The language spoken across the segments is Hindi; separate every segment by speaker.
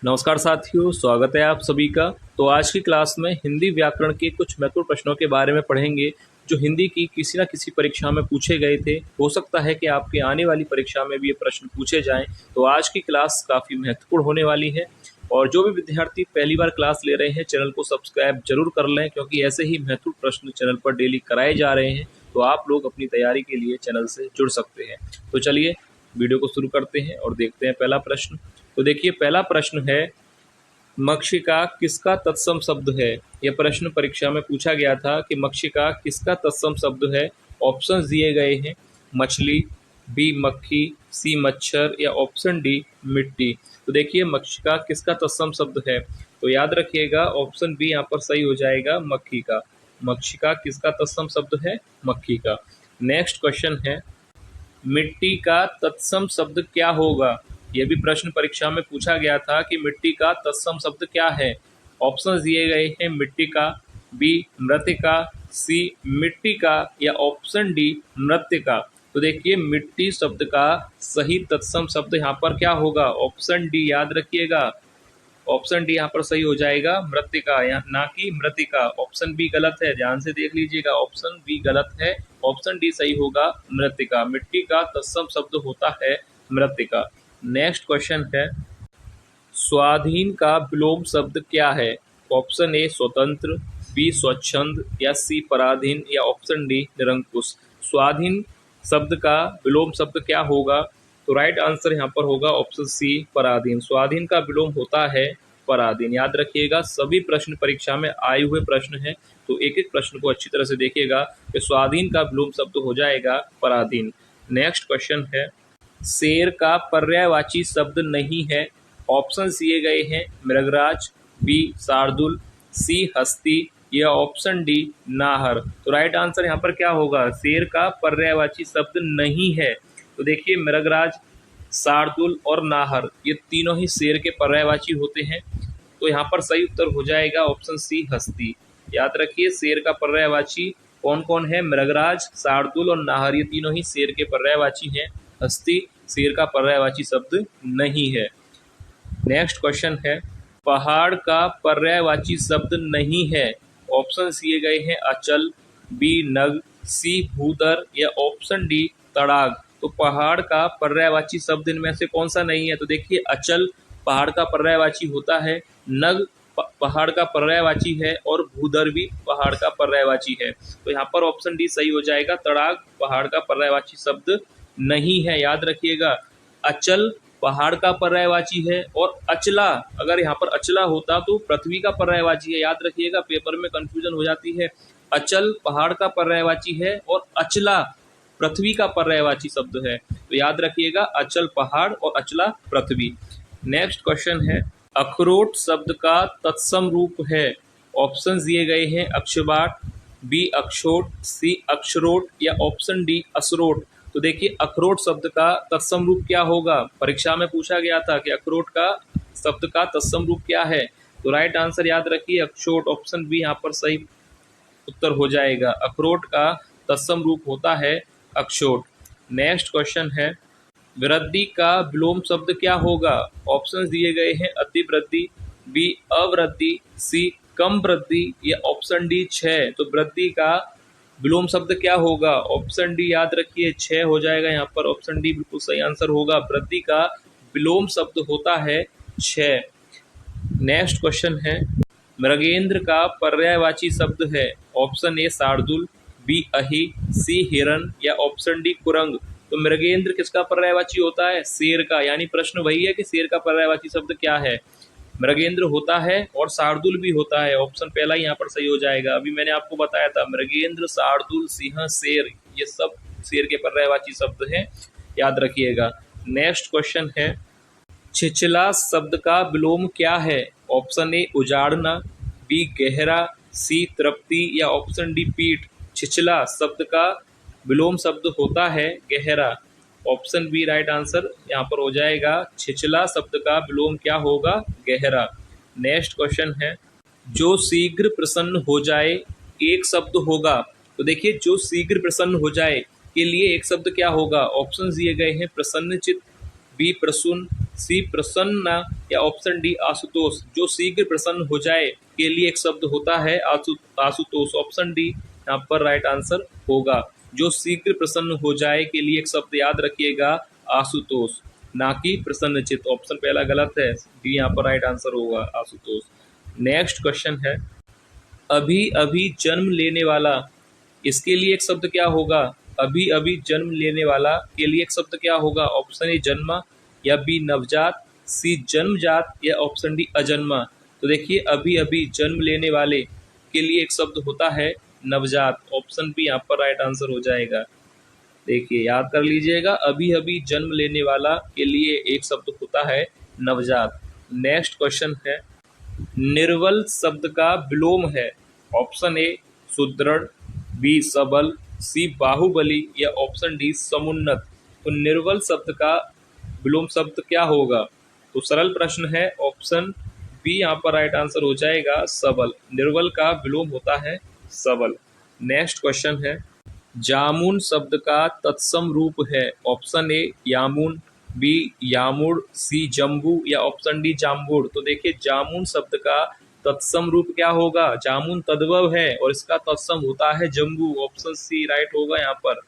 Speaker 1: नमस्कार साथियों, स्वागत है आप सभी का। तो आज की क्लास में हिंदी व्याकरण के कुछ महत्वपूर्ण प्रश्नों के बारे में पढ़ेंगे जो हिंदी की किसी न किसी परीक्षा में पूछे गए थे। हो सकता है कि आपके आने वाली परीक्षा में भी ये प्रश्न पूछे जाएं। तो आज की क्लास काफ़ी महत्वपूर्ण होने वाली है और जो भी विद्यार्थी पहली बार क्लास ले रहे हैं चैनल को सब्सक्राइब जरूर कर लें, क्योंकि ऐसे ही महत्वपूर्ण प्रश्न चैनल पर डेली कराए जा रहे हैं। तो आप लोग अपनी तैयारी के लिए चैनल से जुड़ सकते हैं। तो चलिए वीडियो को शुरू करते हैं और देखते हैं पहला प्रश्न। तो देखिए, पहला प्रश्न है, मक्षिका किसका तत्सम शब्द है। यह प्रश्न परीक्षा में पूछा गया था कि मक्षिका किसका तत्सम शब्द है। ऑप्शंस दिए गए हैं, मछली, बी मक्खी, सी मच्छर या ऑप्शन डी मिट्टी। तो देखिए, मक्षिका किसका तत्सम शब्द है, तो याद रखिएगा ऑप्शन बी यहाँ पर सही हो जाएगा, मक्खी का। मक्षिका किसका तत्सम शब्द है, मक्खी का। नेक्स्ट क्वेश्चन है, मिट्टी का तत्सम शब्द क्या होगा। यह भी प्रश्न परीक्षा में पूछा गया था कि मिट्टी का तत्सम शब्द क्या है। ऑप्शंस दिए गए हैं, मिट्टी का, बी मृतिका, सी मिट्टी का या ऑप्शन डी मृत्तिका। तो देखिए, मिट्टी शब्द का सही तत्सम शब्द यहाँ पर क्या होगा, ऑप्शन डी याद रखिएगा। ऑप्शन डी यहाँ पर सही हो जाएगा, मृत्तिका, ना कि मृतिका। ऑप्शन बी गलत है, ध्यान से देख लीजिएगा, ऑप्शन बी गलत है। ऑप्शन डी सही होगा, मृत्तिका। मिट्टी का तत्सम शब्द होता है मृत्तिका। नेक्स्ट क्वेश्चन है, स्वाधीन का विलोम शब्द क्या है। ऑप्शन ए स्वतंत्र, बी स्वच्छंद या सी पराधीन या ऑप्शन डी निरंकुश। स्वाधीन शब्द का विलोम शब्द क्या होगा, तो राइट आंसर यहाँ पर होगा ऑप्शन सी पराधीन। स्वाधीन का विलोम होता है पराधीन। याद रखिएगा, सभी प्रश्न परीक्षा में आए हुए प्रश्न हैं, तो एक एक प्रश्न को अच्छी तरह से देखिएगा कि स्वाधीन का विलोम शब्द हो जाएगा पराधीन। नेक्स्ट क्वेश्चन है, शेर का पर्यायवाची शब्द नहीं है। ऑप्शन दिए गए हैं, मृगराज, बी शार्दुल, सी हस्ती या ऑप्शन डी नाहर। तो राइट आंसर यहाँ पर क्या होगा, शेर का पर्यायवाची शब्द नहीं है। तो देखिए, मृगराज, शार्दुल और नाहर ये तीनों ही शेर के पर्यायवाची होते हैं। तो यहाँ पर सही उत्तर हो जाएगा ऑप्शन सी हस्ती। याद रखिए, शेर का पर्यायवाची कौन कौन है, मृगराज, शार्दुल और नाहर ये तीनों ही शेर के पर्यायवाची हैं। हस्ती शेर का पर्यायवाची शब्द नहीं है। नेक्स्ट क्वेश्चन है, पहाड़ का पर्यायवाची शब्द नहीं है। ऑप्शन दिए गए हैं, अचल, बी नग, सी भूदर या ऑप्शन डी तड़ाग। तो पहाड़ का पर्यायवाची शब्द इनमें से कौन सा नहीं है, तो देखिए, अचल पहाड़ का पर्यायवाची होता है, नग पहाड़ का पर्यायवाची है और भूदर भी पहाड़ का पर्यायवाची है। तो यहाँ पर ऑप्शन डी सही हो जाएगा, तड़ाग पहाड़ का पर्यायवाची शब्द नहीं है। याद रखिएगा, अचल पहाड़ का पर्यायवाची है और अचला, अगर यहाँ पर अचला होता तो पृथ्वी का पर्यायवाची है। याद रखिएगा, पेपर में कंफ्यूजन हो जाती है। अचल पहाड़ का पर्यायवाची है और अचला पृथ्वी का पर्यायवाची शब्द है। तो याद रखिएगा, अचल पहाड़ और अचला पृथ्वी। नेक्स्ट क्वेश्चन है, अखरोट शब्द का तत्सम रूप है। ऑप्शन दिए गए हैं, अक्षबाट, बी अक्षोट, सी अक्षरोट या ऑप्शन डी असरोट। तो देखिए, अखरोट शब्द का तत्सम रूप क्या होगा, परीक्षा में पूछा गया था कि अखरोट का शब्द का तत्सम रूप क्या है। तो राइट आंसर याद रखिए, अक्षोट। ऑप्शन बी यहाँ पर सही उत्तर हो जाएगा, अखरोट का तत्सम रूप होता है अक्षोट। नेक्स्ट क्वेश्चन है, वृद्धि का विलोम शब्द क्या होगा। ऑप्शन दिए गए हैं, अतिवृद्धि, बी अवृद्धि, सी कम वृद्धि या ऑप्शन डी क्षय। तो वृद्धि का विलोम शब्द क्या होगा, ऑप्शन डी याद रखिए, क्षय हो जाएगा। यहाँ पर ऑप्शन डी बिल्कुल सही आंसर होगा, वृद्धि का विलोम शब्द होता है क्षय। नेक्स्ट क्वेश्चन है, मृगेंद्र का पर्यायवाची शब्द है। ऑप्शन ए शार्दुल, बी अहि, सी हिरन या ऑप्शन डी कुरंग। तो मृगेंद्र किसका पर्यायवाची होता है, शेर का। यानी प्रश्न वही है कि शेर का पर्यायवाची शब्द क्या है, मृगेंद्र होता है और शार्दुल भी होता है। ऑप्शन पहला यहाँ पर सही हो जाएगा। अभी मैंने आपको बताया था, मृगेंद्र, शार्दुल, सिंह, शेर ये सब शेर के पर्यायवाची शब्द हैं, याद रखिएगा। नेक्स्ट क्वेश्चन है, छिछला शब्द का विलोम क्या है। ऑप्शन ए उजाड़ना, बी गहरा, सी तृप्ति या ऑप्शन डी पीठ। छिछला शब्द का विलोम शब्द होता है गहरा। ऑप्शन बी राइट आंसर यहाँ पर हो जाएगा, छिछला शब्द का विलोम क्या होगा, गहरा। नेक्स्ट क्वेश्चन है, जो शीघ्र प्रसन्न हो जाए एक शब्द होगा। तो देखिए, जो शीघ्र प्रसन्न हो जाए के लिए एक शब्द क्या होगा। ऑप्शन दिए गए हैं, प्रसन्नचित्त, बी प्रसून, सी प्रसन्न या ऑप्शन डी आशुतोष। जो शीघ्र प्रसन्न हो जाए के लिए एक शब्द होता है आशुतोष। ऑप्शन डी यहाँ पर राइट आंसर होगा। जो शीघ्र प्रसन्न हो जाए के लिए एक शब्द याद रखिएगा आशुतोष, ना कि प्रसन्नचित्त। ऑप्शन पहला गलत है, डी यहाँ पर राइट आंसर होगा आशुतोष। नेक्स्ट क्वेश्चन है अभी अभी जन्म लेने वाला, इसके लिए एक शब्द क्या होगा? अभी अभी जन्म लेने वाला के लिए एक शब्द क्या होगा? ऑप्शन ए जन्मा या बी नवजात, सी जन्मजात या ऑप्शन डी अजन्मा। तो देखिए अभी अभी जन्म लेने वाले के लिए एक शब्द होता है नवजात। ऑप्शन बी यहाँ पर राइट आंसर हो जाएगा। देखिए याद कर लीजिएगा, अभी अभी जन्म लेने वाला के लिए एक शब्द होता है नवजात। नेक्स्ट क्वेश्चन है निर्बल शब्द का विलोम है। ऑप्शन ए सुदृढ़, बी सबल, सी बाहुबली या ऑप्शन डी समुन्नत। तो निर्बल शब्द का विलोम शब्द क्या होगा? तो सरल प्रश्न है, ऑप्शन बी यहाँ पर राइट आंसर हो जाएगा सबल। निर्बल का विलोम होता है सबल। नेक्स्ट क्वेश्चन है जामुन शब्द का तत्सम रूप है। ऑप्शन ए यामुन, बी यामुड़, सी जम्बू या ऑप्शन डी जाम्बुड़। तो देखिए जामुन शब्द का तत्सम रूप क्या होगा? जामुन तद्भव है और इसका तत्सम होता है जम्बू। ऑप्शन सी राइट होगा यहाँ पर।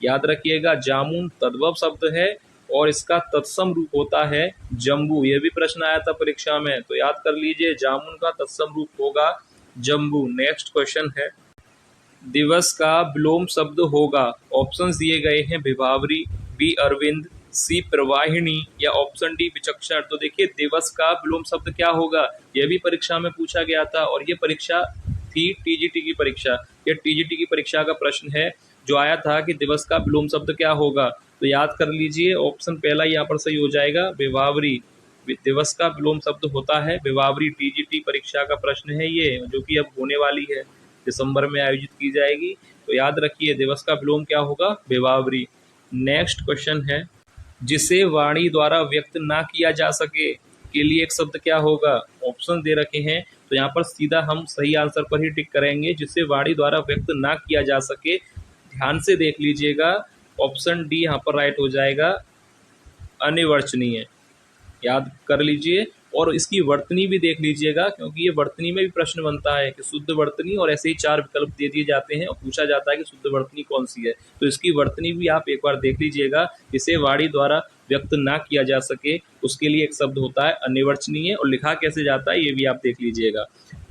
Speaker 1: याद रखिएगा जामुन तद्भव शब्द है और इसका तत्सम रूप होता है जम्बू। यह भी प्रश्न आया था परीक्षा में, तो याद कर लीजिए जामुन का तत्सम रूप होगा जम्बू। नेक्स्ट क्वेश्चन है दिवस का विलोम शब्द होगा। ऑप्शन दिए गए हैं विभावरी, बी अरविंद, सी प्रवाहिनी या ऑप्शन डी विचक्षण। तो देखिए दिवस का विलोम शब्द क्या होगा? यह भी परीक्षा में पूछा गया था और ये परीक्षा थी टीजीटी की परीक्षा। ये टीजीटी की परीक्षा का प्रश्न है जो आया था कि दिवस का विलोम शब्द क्या होगा। तो याद कर लीजिए ऑप्शन पहला यहाँ पर सही हो जाएगा विभावरी। दिवस का विलोम शब्द होता है विभावरी। टीजीटी परीक्षा का प्रश्न है ये, जो कि अब होने वाली है, दिसंबर में आयोजित की जाएगी। तो याद रखिए दिवस का विलोम क्या होगा? विभावरी। नेक्स्ट क्वेश्चन है जिसे वाणी द्वारा व्यक्त ना किया जा सके के लिए एक शब्द क्या होगा? ऑप्शन दे रखे हैं, तो यहाँ पर सीधा हम सही आंसर पर ही टिक करेंगे। जिसे वाणी द्वारा व्यक्त ना किया जा सके, ध्यान से देख लीजिएगा, ऑप्शन डी यहाँ पर राइट हो जाएगा अनिर्वचनीय। याद कर लीजिए और इसकी वर्तनी भी देख लीजिएगा, क्योंकि ये वर्तनी में भी प्रश्न बनता है कि शुद्ध वर्तनी, और ऐसे ही 4 विकल्प दे दिए जाते हैं और पूछा जाता है कि शुद्ध वर्तनी कौन सी है। तो इसकी वर्तनी भी आप एक बार देख लीजिएगा। इसे वाणी द्वारा व्यक्त ना किया जा सके उसके लिए एक शब्द होता है अनिर्वचनीय, और लिखा कैसे जाता है ये भी आप देख लीजिएगा।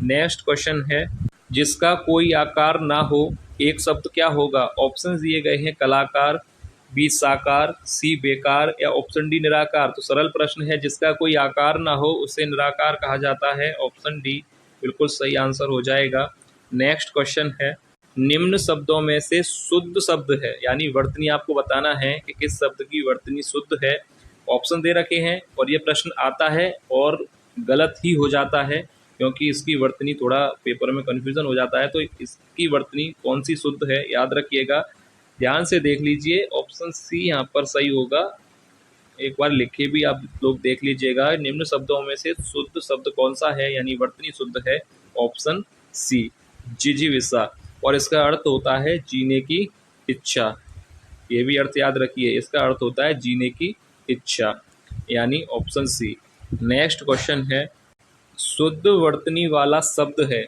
Speaker 1: नेक्स्ट क्वेश्चन है जिसका कोई आकार ना हो एक शब्द क्या होगा? ऑप्शन दिए गए हैं कलाकार, बी साकार, सी बेकार या ऑप्शन डी निराकार। तो सरल प्रश्न है, जिसका कोई आकार ना हो उसे निराकार कहा जाता है। ऑप्शन डी बिल्कुल सही आंसर हो जाएगा। नेक्स्ट क्वेश्चन है निम्न शब्दों में से शुद्ध शब्द है, यानी वर्तनी आपको बताना है कि किस शब्द की वर्तनी शुद्ध है। ऑप्शन दे रखे हैं और ये प्रश्न आता है और गलत ही हो जाता है, क्योंकि इसकी वर्तनी थोड़ा पेपर में कन्फ्यूजन हो जाता है। तो इसकी वर्तनी कौन सी शुद्ध है याद रखिएगा, ध्यान से देख लीजिए। ऑप्शन सी यहाँ पर सही होगा। एक बार लिखे भी आप लोग देख लीजिएगा, निम्न शब्दों में से शुद्ध शब्द कौन सा है, यानी वर्तनी शुद्ध है ऑप्शन सी जिजीविषा, और इसका अर्थ होता है जीने की इच्छा। ये भी अर्थ याद रखिए, इसका अर्थ होता है जीने की इच्छा, यानी ऑप्शन सी। नेक्स्ट क्वेश्चन है शुद्ध वर्तनी वाला शब्द है।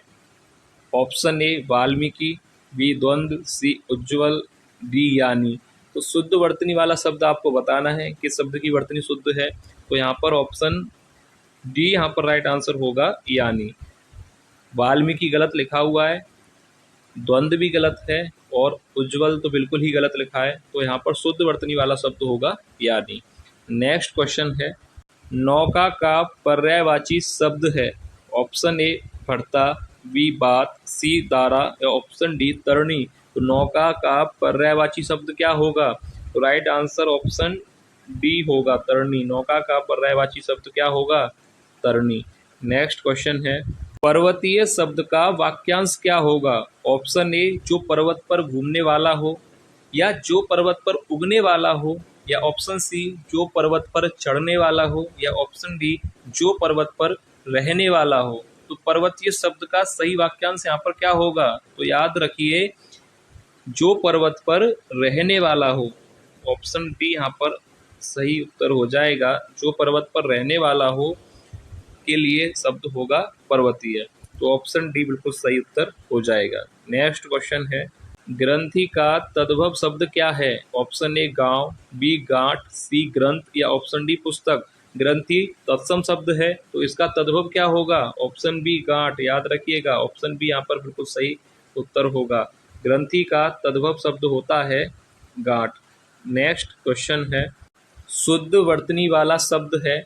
Speaker 1: ऑप्शन ए वाल्मीकि, बी द्वंद्व, सी उज्ज्वल, डी यानी। तो शुद्ध वर्तनी वाला शब्द आपको बताना है किस शब्द की वर्तनी शुद्ध है। तो यहाँ पर ऑप्शन डी यहाँ पर राइट आंसर होगा यानी। वाल्मीकि गलत लिखा हुआ है, द्वंद्व भी गलत है और उज्ज्वल तो बिल्कुल ही गलत लिखा है। तो यहाँ पर शुद्ध वर्तनी वाला शब्द होगा यानी। नेक्स्ट क्वेश्चन है नौका का पर्यायवाची शब्द है। ऑप्शन ए भरता, बी बात, सी दारा या ऑप्शन डी तरणी। तो नौका का पर्यायवाची शब्द क्या होगा? तो राइट आंसर ऑप्शन डी होगा तरणी। नौका का पर्यायवाची शब्द क्या होगा? तरणी। नेक्स्ट क्वेश्चन है पर्वतीय शब्द का वाक्यांश क्या होगा? ऑप्शन ए जो पर्वत पर घूमने वाला हो, या जो पर्वत पर उगने वाला हो, या ऑप्शन सी जो पर्वत पर चढ़ने वाला हो, या ऑप्शन डी जो पर्वत पर रहने वाला हो। तो पर्वतीय शब्द का सही वाक्यांश यहाँ पर क्या होगा? तो याद रखिए जो पर्वत पर रहने वाला हो। ऑप्शन डी यहाँ पर सही उत्तर हो जाएगा। जो पर्वत पर रहने वाला हो के लिए शब्द होगा पर्वतीय। तो ऑप्शन डी बिल्कुल सही उत्तर हो जाएगा। नेक्स्ट क्वेश्चन है, ग्रंथि का तद्भव शब्द क्या है? ऑप्शन ए गांव, बी गांठ, सी ग्रंथ या ऑप्शन डी पुस्तक। ग्रंथि तत्सम शब्द है तो इसका तद्भव क्या होगा? ऑप्शन बी गांठ। याद रखिएगा, ऑप्शन बी यहाँ पर बिल्कुल सही उत्तर होगा। ग्रंथि का तद्भव शब्द होता है गांठ। नेक्स्ट क्वेश्चन है, शुद्ध वर्तनी वाला शब्द है।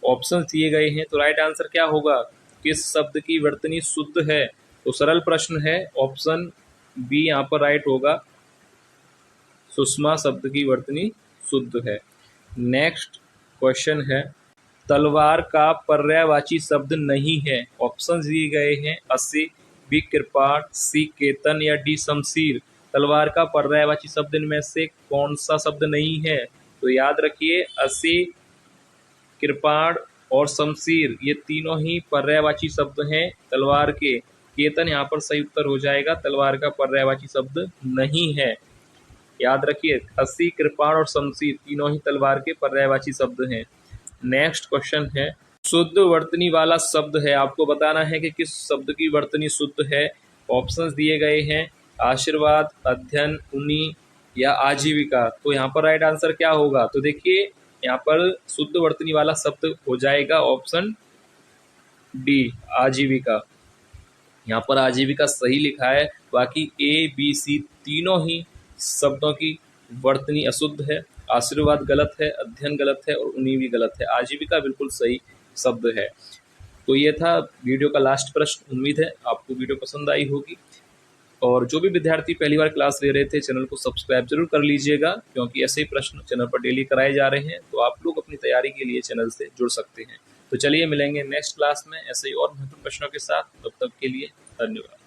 Speaker 1: ऑप्शन दिए गए हैं तो राइट आंसर क्या होगा? किस शब्द की वर्तनी शुद्ध है? तो सरल प्रश्न है, ऑप्शन बी यहाँ पर राइट होगा, सुषमा शब्द की वर्तनी शुद्ध है। नेक्स्ट क्वेश्चन है, तलवार का पर्यायवाची शब्द नहीं है। ऑप्शन दिए गए हैं अस्सी, बी कृपाण, सी केतन या डी शमशीर। तलवार का पर्यायवाची शब्द इनमें से कौन सा शब्द नहीं है? तो याद रखिए, अस्सी, कृपाण और शमशीर ये तीनों ही पर्यायवाची शब्द हैं तलवार के। केतन यहाँ पर सही उत्तर हो जाएगा, तलवार का पर्यायवाची शब्द नहीं है। याद रखिए, अस्सी, कृपाण और शमशीर तीनों ही तलवार के पर्यायवाची शब्द हैं। नेक्स्ट क्वेश्चन है, शुद्ध वर्तनी वाला शब्द है, आपको बताना है कि किस शब्द की वर्तनी शुद्ध है। ऑप्शंस दिए गए हैं, आशीर्वाद, अध्ययन, उन्नी या आजीविका। तो यहाँ पर राइट आंसर क्या होगा? तो देखिए, यहाँ पर शुद्ध वर्तनी वाला शब्द हो जाएगा ऑप्शन डी, आजीविका। यहाँ पर आजीविका सही लिखा है, बाकी ए बी सी तीनों ही शब्दों की वर्तनी अशुद्ध है। आशीर्वाद गलत है, अध्ययन गलत है और उन्हीं भी गलत है। आजीविका बिल्कुल सही शब्द है। तो ये था वीडियो का लास्ट प्रश्न। उम्मीद है आपको वीडियो पसंद आई होगी, और जो भी विद्यार्थी पहली बार क्लास ले रहे थे चैनल को सब्सक्राइब जरूर कर लीजिएगा, क्योंकि ऐसे ही प्रश्न चैनल पर डेली कराए जा रहे हैं। तो आप लोग अपनी तैयारी के लिए चैनल से जुड़ सकते हैं। तो चलिए मिलेंगे नेक्स्ट क्लास में ऐसे ही और महत्वपूर्ण प्रश्नों के साथ। तब तक के लिए धन्यवाद।